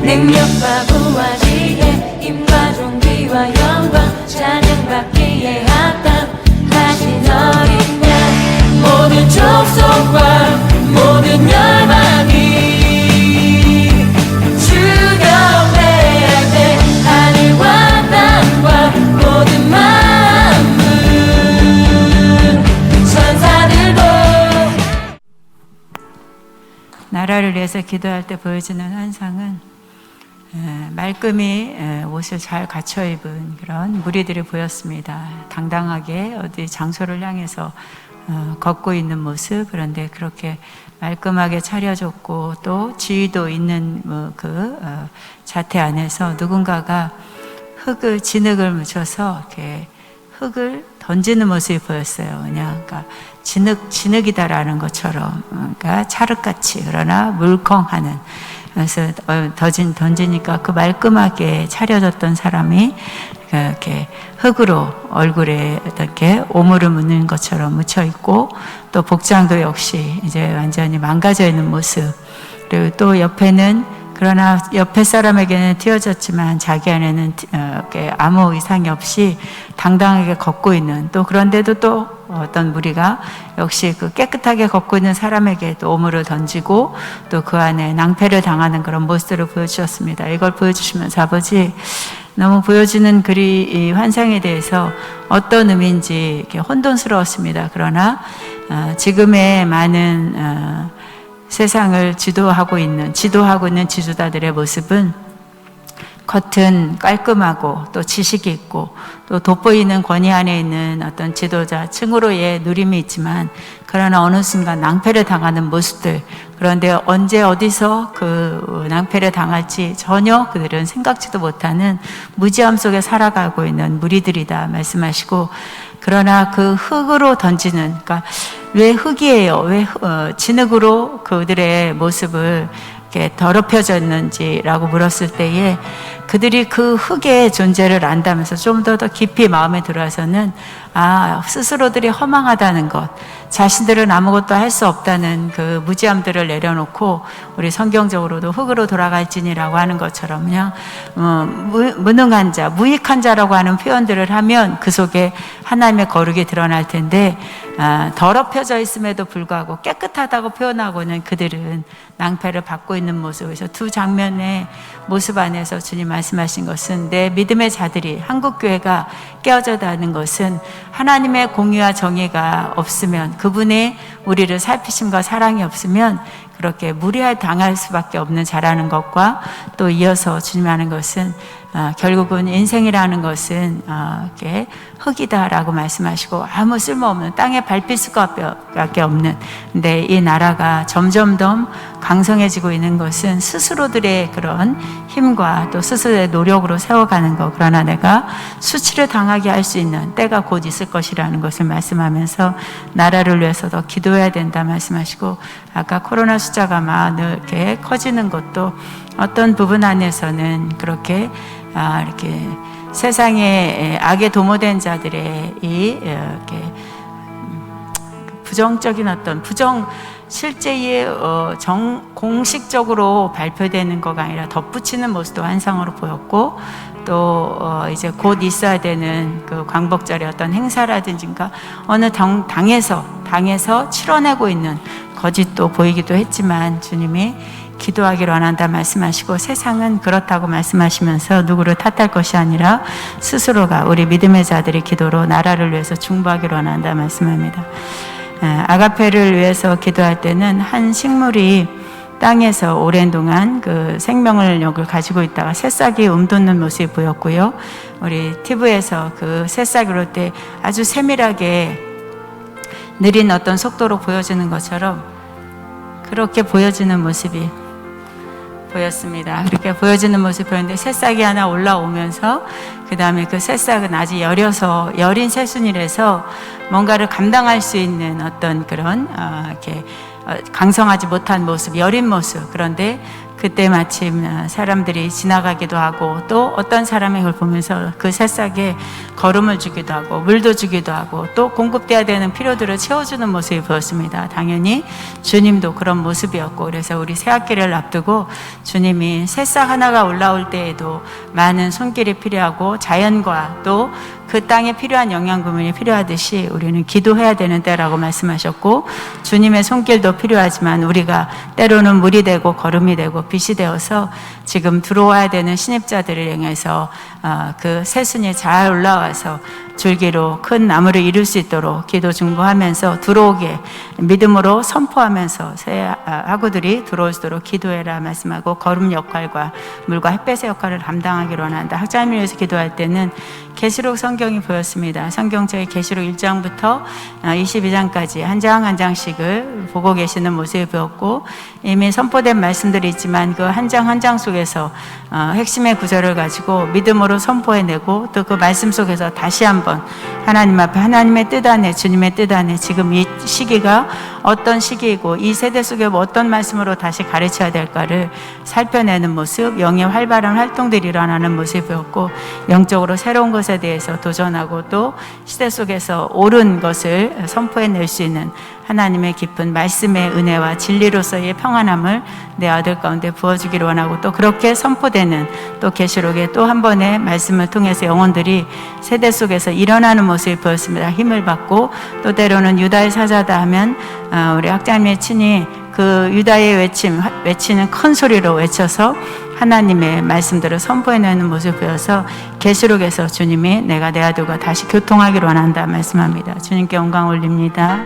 능력과 부와 지혜 힘과 존귀와 영광 찬양받기에 합당하신 어린 양 모든 족속과 모든 열방이 주경배할 때 하늘과 땅과 모든 만물 천사들도 나라를 위해서 기도할 때 보여지는 환상은 말끔히 옷을 잘 갖춰 입은 그런 무리들이 보였습니다. 당당하게 어디 장소를 향해서 걷고 있는 모습. 그런데 그렇게 말끔하게 차려졌고 또 지위도 있는 그 자태 안에서 누군가가 진흙을 묻혀서 이렇게 흙을 던지는 모습이 보였어요. 그냥 그러니까 진흙이다라는 것처럼, 그러니까 찰흙같이 그러나 물컹하는. 그래서 던지니까 그 말끔하게 차려졌던 사람이 이렇게 흙으로 얼굴에 이렇게 오물을 묻는 것처럼 묻혀 있고, 또 복장도 역시 이제 완전히 망가져 있는 모습. 그리고 또 옆에는, 그러나 옆에 사람에게는 튀어졌지만 자기 안에는 아무 이상이 없이 당당하게 걷고 있는, 또 그런데도 또 어떤 무리가 역시 그 깨끗하게 걷고 있는 사람에게 또 오물을 던지고 또 그 안에 낭패를 당하는 그런 모습들을 보여주셨습니다. 이걸 보여주시면서 아버지, 너무 보여지는 이 환상에 대해서 어떤 의미인지 이렇게 혼돈스러웠습니다. 그러나 지금의 많은 세상을 지도하고 있는 지도자들의 모습은 겉은 깔끔하고 또 지식이 있고 또 돋보이는 권위 안에 있는 어떤 지도자 층으로의 누림이 있지만, 그러나 어느 순간 낭패를 당하는 모습들, 그런데 언제 어디서 그 낭패를 당할지 전혀 그들은 생각지도 못하는 무지함 속에 살아가고 있는 무리들이다 말씀하시고, 그러나 그 흙으로 던지는, 그러니까 왜 흙이에요? 왜 진흙으로 그들의 모습을 이렇게 더럽혀졌는지라고 물었을 때에 그들이 그 흙의 존재를 안다면서 좀 더 깊이 마음에 들어와서는 스스로들이 허망하다는 것, 자신들은 아무것도 할 수 없다는 그 무지함들을 내려놓고 우리 성경적으로도 흙으로 돌아갈지니라고 하는 것처럼 그냥 무능한 자, 무익한 자라고 하는 표현들을 하면 그 속에 하나님의 거룩이 드러날 텐데, 더럽혀져 있음에도 불구하고 깨끗하다고 표현하고는 그들은 낭패를 받고 있는 모습에서 두 장면의 모습 안에서 주님 말씀하신 것은, 내 믿음의 자들이, 한국교회가 깨어져가는 것은 하나님의 공의와 정의가 없으면, 그분의 우리를 살피심과 사랑이 없으면 그렇게 무리할 당할 수밖에 없는 자라는 것과, 또 이어서 주님 하는 것은 결국은 인생이라는 것은 이렇게 흙이다라고 말씀하시고 아무 쓸모없는, 땅에 밟힐 수밖에 없는, 근데 이 나라가 점점 더 강성해지고 있는 것은 스스로들의 그런 힘과 또 스스로의 노력으로 세워가는 것, 그러나 내가 수치를 당하게 할 수 있는 때가 곧 있을 것이라는 것을 말씀하면서 나라를 위해서 더 기도해야 된다 말씀하시고, 아까 코로나 숫자가 막 이렇게 커지는 것도 어떤 부분 안에서는 그렇게 이렇게 세상에 악에 도모된 자들의 이렇게 부정적인 어떤 실제의 공식적으로 발표되는 거가 아니라 덧붙이는 모습도 환상으로 보였고, 또 이제 곧 있어야 되는 그 광복절의 어떤 행사라든지 어느 당에서 치러내고 있는 거짓도 보이기도 했지만, 주님이 기도하기를 원한다 말씀하시고, 세상은 그렇다고 말씀하시면서 누구를 탓할 것이 아니라 스스로가, 우리 믿음의 자들의 기도로 나라를 위해서 중보하기를 원한다 말씀합니다. 아가페를 위해서 기도할 때는 한 식물이 땅에서 오랜 동안 그 생명력을 가지고 있다가 새싹이 움돋는 모습이 보였고요. 우리 TV에서 그 새싹이 올 때 아주 세밀하게 느린 어떤 속도로 보여지는 것처럼 그렇게 보여지는 모습이 보였습니다. 그렇게 보여지는 모습이 보였는데, 새싹이 하나 올라오면서 그 다음에 그 새싹은 아직 여린 새순이라서 뭔가를 감당할 수 있는 어떤 그런 이렇게 강성하지 못한 모습, 여린 모습, 그런데 그때 마침 사람들이 지나가기도 하고 또 어떤 사람이 그걸 보면서 그 새싹에 거름을 주기도 하고 물도 주기도 하고 또 공급돼야 되는 필요들을 채워주는 모습이 보였습니다. 당연히 주님도 그런 모습이었고, 그래서 우리 새학기를 앞두고 주님이 새싹 하나가 올라올 때에도 많은 손길이 필요하고 자연과 또 그 땅에 필요한 영양분이 필요하듯이 우리는 기도해야 되는 때라고 말씀하셨고, 주님의 손길도 필요하지만 우리가 때로는 물이 되고 거름이 되고 빛이 되어서 지금 들어와야 되는 신입자들을 향해서 그 새순이 잘 올라와서 줄기로 큰 나무를 이룰 수 있도록 기도 중보하면서 들어오게 믿음으로 선포하면서 새 학우들이 들어올 수 있도록 기도해라 말씀하고, 거름 역할과 물과 햇볕의 역할을 감당하기로 원한다. 학자님을 위해서 기도할 때는 계시록 성경이 보였습니다. 성경책의 계시록 1장부터 22장까지 한 장 한 장씩을 보고 계시는 모습이 보였고, 이미 선포된 말씀들이 있지만 그 한 장 한 장 속에서 핵심의 구절을 가지고 믿음으로 선포해내고 또 그 말씀 속에서 다시 한번 하나님 앞에 하나님의 뜻 안에, 주님의 뜻 안에 지금 이 시기가 어떤 시기이고 이 세대 속에 어떤 말씀으로 다시 가르쳐야 될까를 살펴내는 모습, 영의 활발한 활동들이 일어나는 모습이 보였고, 영적으로 새로운 것에 대해서 도전하고 또 시대 속에서 옳은 것을 선포해낼 수 있는 하나님의 깊은 말씀의 은혜와 진리로서의 평안함을 내 아들 가운데 부어주기를 원하고, 또 그렇게 선포되는 또 계시록의 또 한 번의 말씀을 통해서 영혼들이 세대 속에서 일어나는 모습이 보였습니다. 힘을 받고 또 때로는 유다의 사자다 하면 우리 학자님의 친히 그 유다의 외치는 큰 소리로 외쳐서 하나님의 말씀들을 선포해내는 모습을 보여서 계시록에서 주님이 내가 내 아들과 다시 교통하기를 원한다 말씀합니다. 주님께 영광 올립니다.